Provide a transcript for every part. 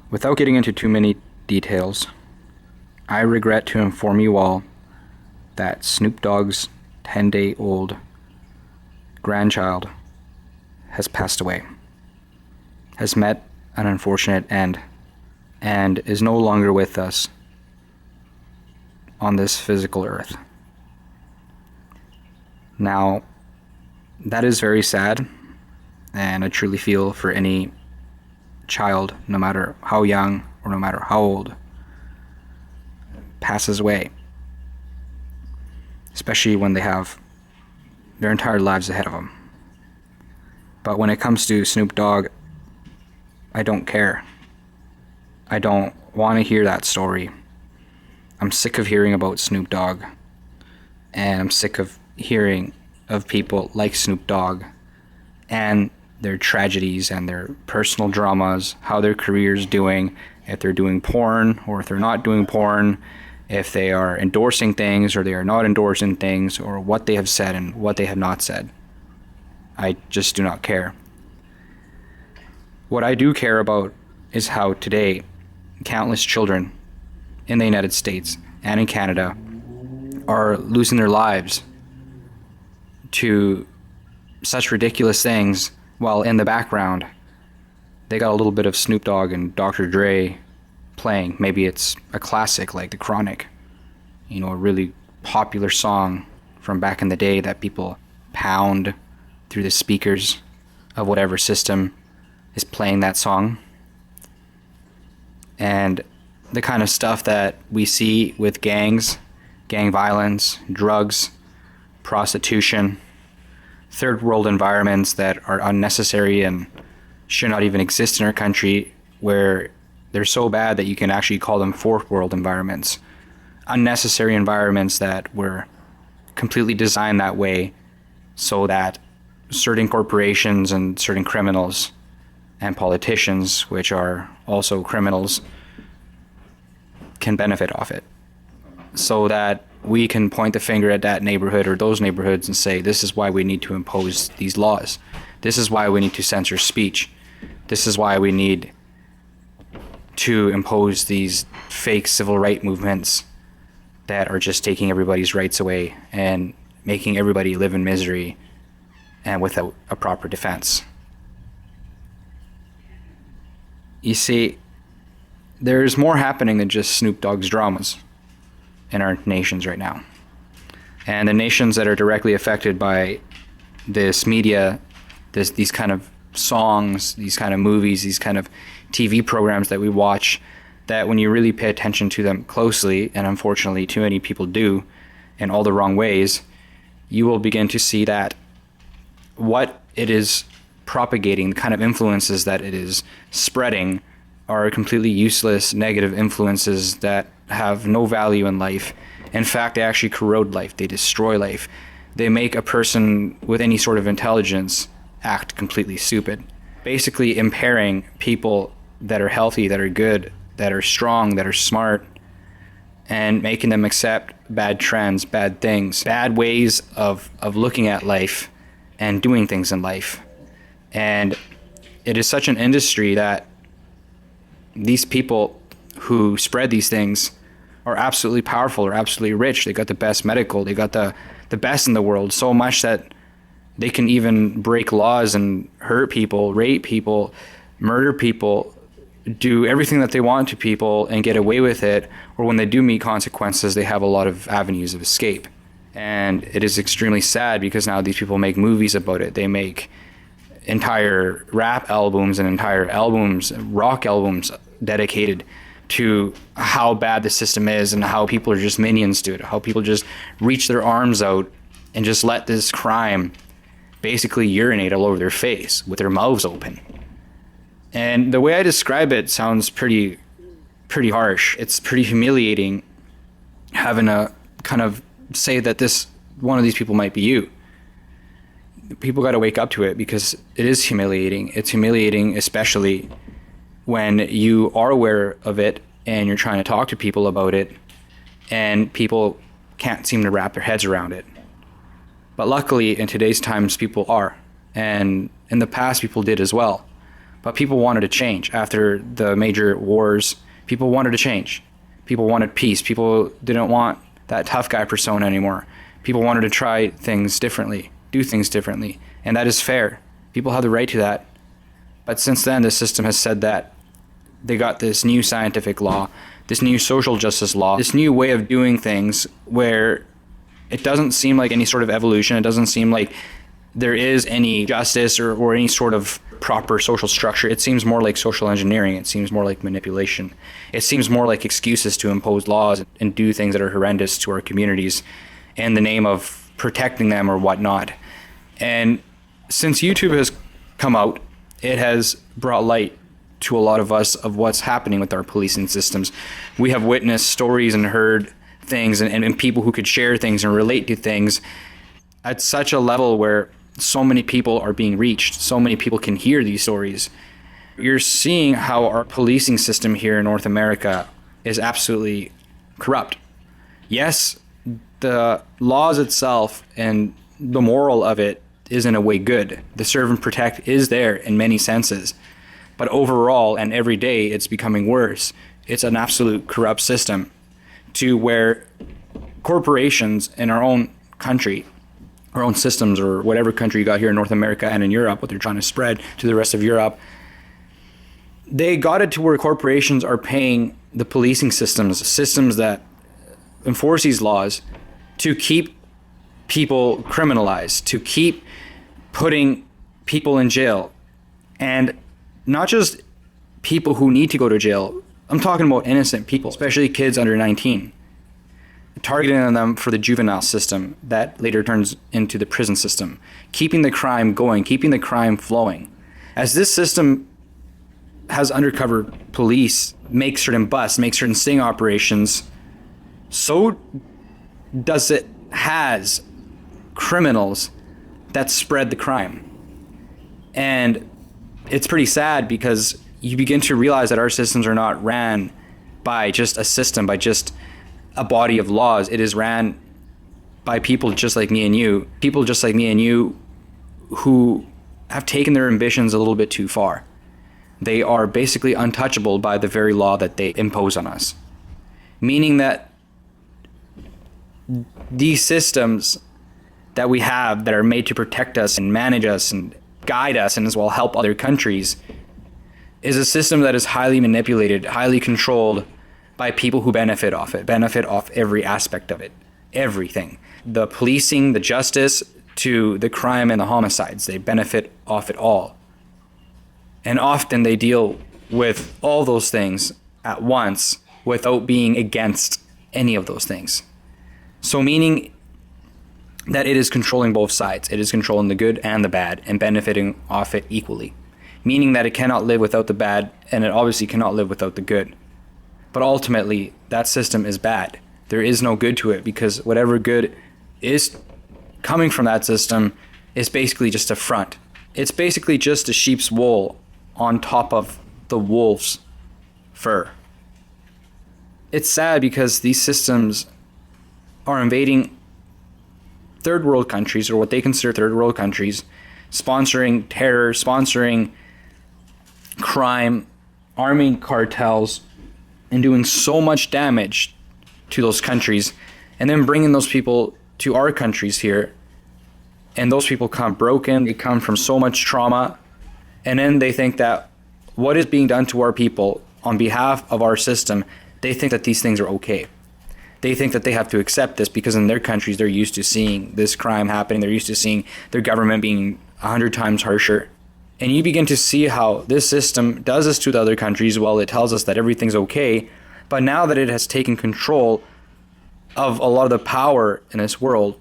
Without getting into too many details, I regret to inform you all that Snoop Dogg's 10-day-old grandchild has passed away, has met an unfortunate end, and is no longer with us on this physical earth. Now, that is very sad, and I truly feel for any child, no matter how young or no matter how old, passes away, especially when they have their entire lives ahead of them. But when it comes to Snoop Dogg, I don't care. I don't want to hear that story. I'm sick of hearing about Snoop Dogg, and I'm sick of hearing of people like Snoop Dogg and their tragedies and their personal dramas, how their career's doing, if they're doing porn or if they're not doing porn, if they are endorsing things or they are not endorsing things, or what they have said and what they have not said. I just do not care. What I do care about is how today countless children in the United States and in Canada are losing their lives to such ridiculous things, while in the background they got a little bit of Snoop Dogg and Dr. Dre playing. Maybe it's a classic like The Chronic, a really popular song from back in the day that people pound through the speakers of whatever system is playing that song. And the kind of stuff that we see with gangs, gang violence, drugs, prostitution, third world environments that are unnecessary and should not even exist in our country, where they're so bad that you can actually call them fourth world environments. Unnecessary environments that were completely designed that way so that certain corporations and certain criminals and politicians, which are also criminals, can benefit off it. So that we can point the finger at that neighborhood or those neighborhoods and say, this is why we need to impose these laws. This is why we need to censor speech. This is why we need to impose these fake civil rights movements that are just taking everybody's rights away and making everybody live in misery and without a proper defense. You see, there's more happening than just Snoop Dogg's dramas in our nations right now. And the nations that are directly affected by this media, these kind of songs, these kind of movies, these kind of TV programs that we watch, that when you really pay attention to them closely, and unfortunately too many people do in all the wrong ways, you will begin to see that what it is propagating, the kind of influences that it is spreading, are completely useless, negative influences that have no value in life. In fact, they actually corrode life. They destroy life. They make a person with any sort of intelligence act completely stupid, basically impairing people that are healthy, that are good, that are strong, that are smart, and making them accept bad trends, bad things, bad ways of looking at life and doing things in life. And it is such an industry that these people who spread these things are absolutely powerful, or absolutely rich. They got the best medical, they got the best in the world, so much that they can even break laws and hurt people, rape people, murder people, do everything that they want to people and get away with it. Or when they do meet consequences, they have a lot of avenues of escape. And it is extremely sad because now these people make movies about it. They make entire rap albums and entire albums, rock albums, dedicated to how bad the system is and how people are just minions to it, how people just reach their arms out and just let this crime basically urinate all over their face with their mouths open. And the way I describe it sounds pretty harsh. It's pretty humiliating having to kind of say that one of these people might be you. People got to wake up to it, because it is humiliating. It's humiliating, especially when you are aware of it and you're trying to talk to people about it and people can't seem to wrap their heads around it. But luckily, in today's times, people are. And in the past, people did as well. But people wanted to change after the major wars. People wanted to change. People wanted peace. People didn't want that tough guy persona anymore. People wanted to try things differently, do things differently. And that is fair. People have the right to that. But since then, the system has said that they got this new scientific law, this new social justice law, this new way of doing things where it doesn't seem like any sort of evolution. It doesn't seem like there is any justice or any sort of proper social structure. It seems more like social engineering. It seems more like manipulation. It seems more like excuses to impose laws and do things that are horrendous to our communities in the name of protecting them or whatnot. And since YouTube has come out, it has brought light to a lot of us of what's happening with our policing systems. We have witnessed stories and heard things and people who could share things and relate to things at such a level where so many people are being reached. So many people can hear these stories. You're seeing how our policing system here in North America is absolutely corrupt. Yes, the laws itself and the moral of it is in a way good. The serve and protect is there in many senses. But overall and every day it's becoming worse. It's an absolute corrupt system to where corporations in our own country, our own systems, or whatever country you got here in North America and in Europe, what they're trying to spread to the rest of Europe, they got it to where corporations are paying the policing systems that enforce these laws to keep people criminalized, to keep putting people in jail. And not just people who need to go to jail. I'm talking about innocent people, especially kids under 19. Targeting them for the juvenile system that later turns into the prison system. Keeping the crime going, keeping the crime flowing. As this system has undercover police make certain busts, make certain sting operations, so does it has criminals that spread the crime. And it's pretty sad because you begin to realize that our systems are not ran by just a system, by just a body of laws. It is ran by people just like me and you, who have taken their ambitions a little bit too far. They are basically untouchable by the very law that they impose on us. Meaning that these systems that we have that are made to protect us and manage us and guide us and as well help other countries is a system that is highly manipulated, highly controlled by people who benefit off it, benefit off every aspect of it, everything. The policing, the justice, to the crime and the homicides, they benefit off it all. And often they deal with all those things at once without being against any of those things. So meaning that it is controlling both sides. It is controlling the good and the bad and benefiting off it equally. Meaning that it cannot live without the bad, and it obviously cannot live without the good. But ultimately, that system is bad. There is no good to it because whatever good is coming from that system is basically just a front. It's basically just a sheep's wool on top of the wolf's fur. It's sad because these systems are invading third world countries, or what they consider third world countries, sponsoring terror, sponsoring crime, arming cartels, and doing so much damage to those countries, and then bringing those people to our countries here, and those people come broken, they come from so much trauma, and then they think that what is being done to our people on behalf of our system, they think that these things are okay. They think that they have to accept this because in their countries they're used to seeing this crime happening, they're used to seeing their government being 100 times harsher. And you begin to see how this system does this to the other countries while it tells us that everything's okay, but now that it has taken control of a lot of the power in this world,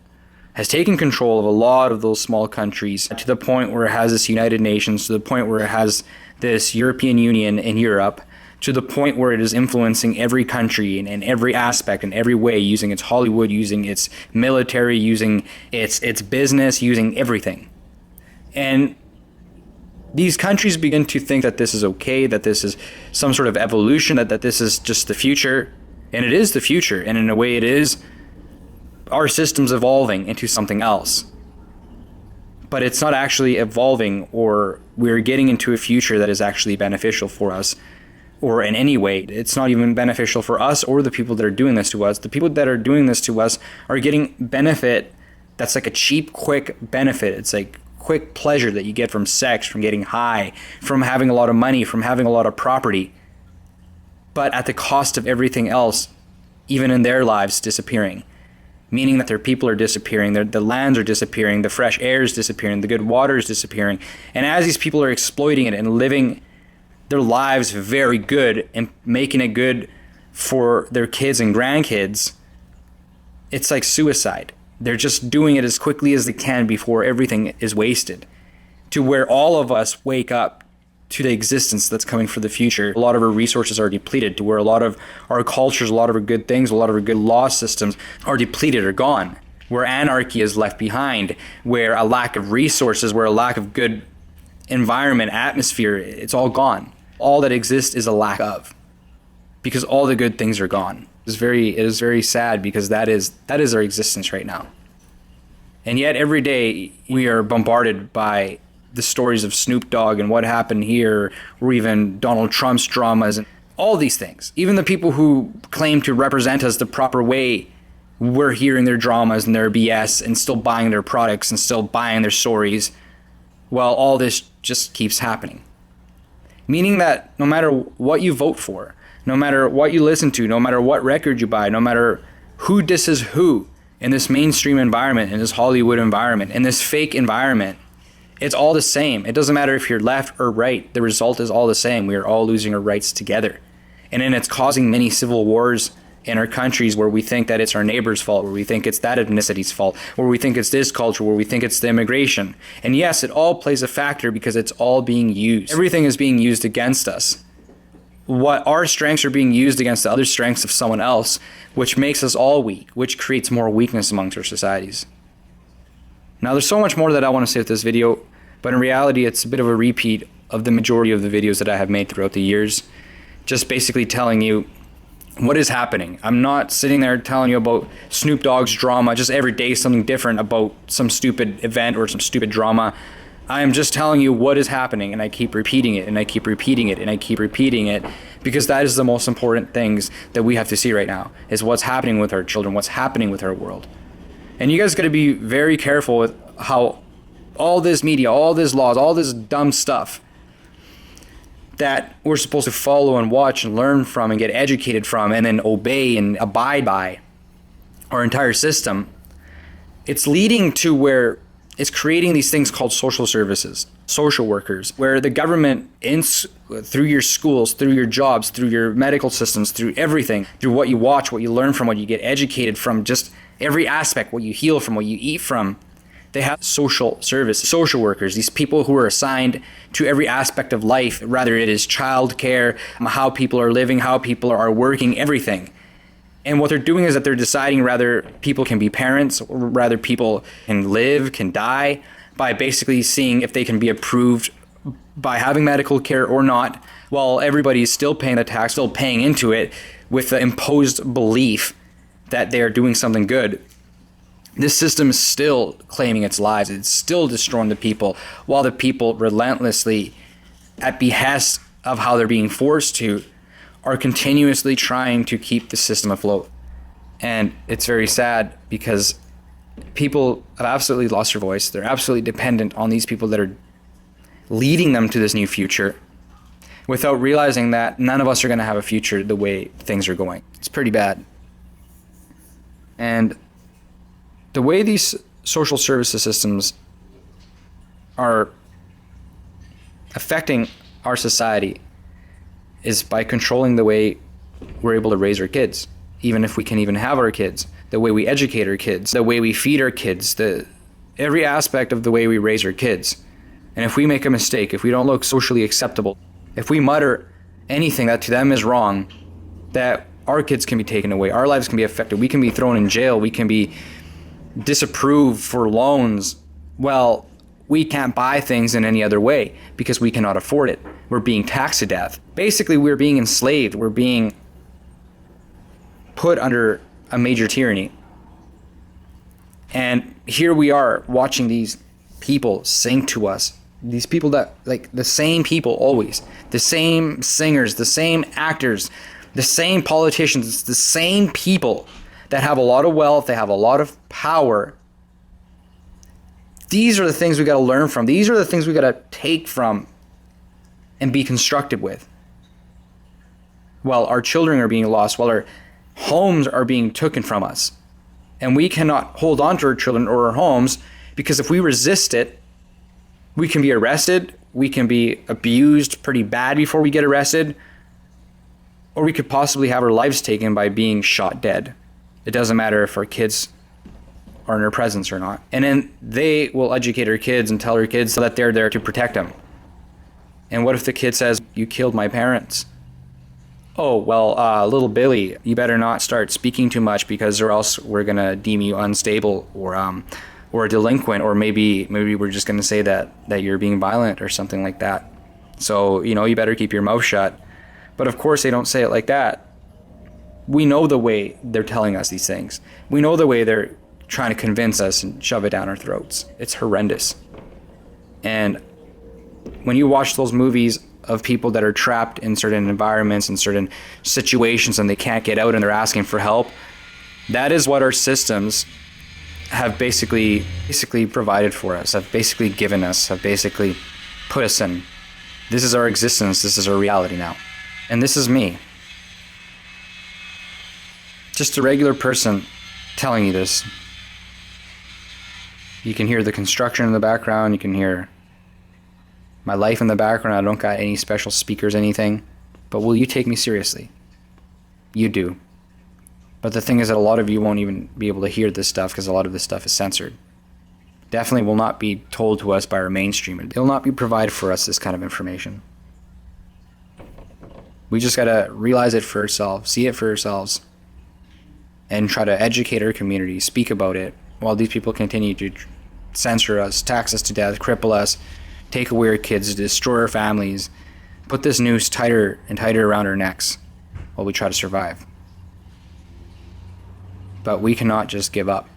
has taken control of a lot of those small countries to the point where it has this United Nations, to the point where it has this European Union in Europe, to the point where it is influencing every country in every aspect, in every way, using its Hollywood, using its military, using its business, using everything. And these countries begin to think that this is okay, that this is some sort of evolution, that this is just the future. And it is the future, and in a way it is our system's evolving into something else. but it's not actually evolving, or we're getting into a future that is actually beneficial for us, or in any way. It's not even beneficial for us or the people that are doing this to us. The people that are doing this to us are getting benefit that's like a cheap, quick benefit. It's like quick pleasure that you get from sex, from getting high, from having a lot of money, from having a lot of property, but at the cost of everything else, even in their lives, disappearing. Meaning that their people are disappearing, the lands are disappearing, the fresh air is disappearing, the good water is disappearing. And as these people are exploiting it and living their lives very good and making it good for their kids and grandkids, it's like suicide. They're just doing it as quickly as they can before everything is wasted, to where all of us wake up to the existence that's coming for the future. A lot of our resources are depleted, to where a lot of our cultures, a lot of our good things, a lot of our good law systems are depleted or gone, where anarchy is left behind, where a lack of resources, where a lack of good environment, atmosphere, it's all gone. All that exists is a lack of, because all the good things are gone. It is very sad, because that is our existence right now. And yet every day we are bombarded by the stories of Snoop Dogg and what happened here, or even Donald Trump's dramas and all these things. Even the people who claim to represent us the proper way, we're hearing their dramas and their BS and still buying their products and still buying their stories, while all this just keeps happening. Meaning that no matter what you vote for, no matter what you listen to, no matter what record you buy, no matter who disses who in this mainstream environment, in this Hollywood environment, in this fake environment, it's all the same. It doesn't matter if you're left or right. The result is all the same. We are all losing our rights together. And then it's causing many civil wars in our countries, where we think that it's our neighbor's fault, where we think it's that ethnicity's fault, where we think it's this culture, where we think it's the immigration. And yes, it all plays a factor, because it's all being used. Everything is being used against us. What our strengths are being used against the other strengths of someone else, which makes us all weak, which creates more weakness amongst our societies. Now, there's so much more that I want to say with this video, but in reality, it's a bit of a repeat of the majority of the videos that I have made throughout the years. Just basically telling you what is happening. I'm not sitting there telling you about Snoop Dogg's drama, just every day something different about some stupid event or some stupid drama. I am just telling you what is happening, and I keep repeating it, and I keep repeating it, and I keep repeating it, because that is the most important things that we have to see right now, is what's happening with our children, what's happening with our world. And you guys got to be very careful with how all this media, all these laws, all this dumb stuff that we're supposed to follow and watch and learn from and get educated from and then obey and abide by, our entire system, it's leading to where it's creating these things called social services, social workers, where the government, through your schools, through your jobs, through your medical systems, through everything, through what you watch, what you learn from, what you get educated from, just every aspect, what you heal from, what you eat from, they have social service, social workers, these people who are assigned to every aspect of life, whether it is childcare, how people are living, how people are working, everything. And what they're doing is that they're deciding whether people can be parents, or whether people can live, can die, by basically seeing if they can be approved by having medical care or not, while everybody is still paying the tax, still paying into it with the imposed belief that they're doing something good. This system is still claiming its lives. It's still destroying the people, while the people relentlessly, at behest of how they're being forced to, are continuously trying to keep the system afloat. And it's very sad, because people have absolutely lost their voice. They're absolutely dependent on these people that are leading them to this new future, without realizing that none of us are going to have a future the way things are going. It's pretty bad. And the way these social services systems are affecting our society is by controlling the way we're able to raise our kids, even if we can even have our kids, the way we educate our kids, the way we feed our kids, every aspect of the way we raise our kids. And if we make a mistake, if we don't look socially acceptable, if we mutter anything that to them is wrong, that our kids can be taken away, our lives can be affected, we can be thrown in jail, we can be disapproved for loans. Well, we can't buy things in any other way because we cannot afford it. We're being taxed to death. Basically, we're being enslaved. We're being put under a major tyranny. And here we are watching these people sing to us. These people that, like, the same people always, the same singers, the same actors, the same politicians, the same people that have a lot of wealth, they have a lot of power. These are the things we got to learn from. These are the things we got to take from and be constructive with. While our children are being lost, while our homes are being taken from us. And we cannot hold on to our children or our homes, because if we resist it, we can be arrested, we can be abused pretty bad before we get arrested, or we could possibly have our lives taken by being shot dead. It doesn't matter if our kids are in our presence or not. And then they will educate our kids and tell our kids that they're there to protect them. And what if the kid says, "You killed my parents"? "Oh, well, little Billy, you better not start speaking too much, because or else we're going to deem you unstable or a delinquent, or maybe we're just going to say that you're being violent or something like that. So, you better keep your mouth shut." But of course they don't say it like that. We know the way they're telling us these things. We know the way they're trying to convince us and shove it down our throats. It's horrendous. And when you watch those movies of people that are trapped in certain environments and certain situations and they can't get out and they're asking for help, that is what our systems have basically provided for us, have basically given us, have basically put us in. This is our existence, this is our reality now. And this is me. Just a regular person telling you this. You can hear the construction in the background, you can hear my life in the background. I don't got any special speakers, anything. But will you take me seriously? You do. But the thing is that a lot of you won't even be able to hear this stuff, because a lot of this stuff is censored. Definitely will not be told to us by our mainstream. It will not be provided for us, this kind of information. We just gotta realize it for ourselves, see it for ourselves, and try to educate our community, speak about it, while these people continue to censor us, tax us to death, cripple us, take away our kids, destroy our families, put this noose tighter and tighter around our necks while we try to survive. But we cannot just give up,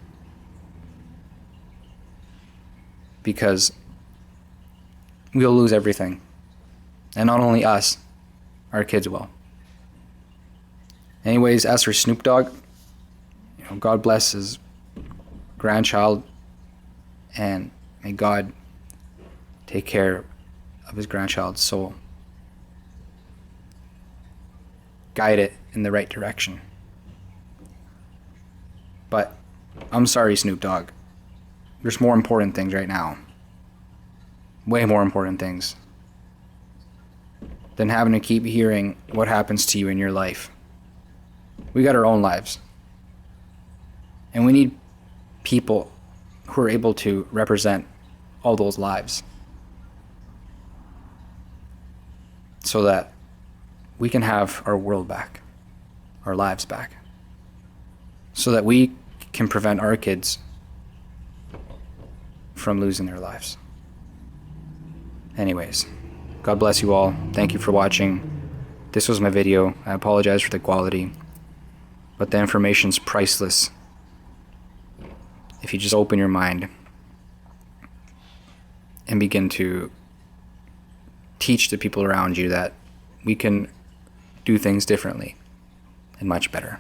because we'll lose everything. And not only us, our kids will. Anyways, as for Snoop Dogg, God bless his grandchild, and may God take care of his grandchild's soul. Guide it in the right direction. But I'm sorry, Snoop Dogg. There's more important things right now. Way more important things than having to keep hearing what happens to you in your life. We got our own lives. And we need people who are able to represent all those lives, so that we can have our world back, our lives back, so that we can prevent our kids from losing their lives. Anyways, God bless you all. Thank you for watching. This was my video. I apologize for the quality, but the information's priceless if you just open your mind and begin to teach the people around you that we can do things differently and much better.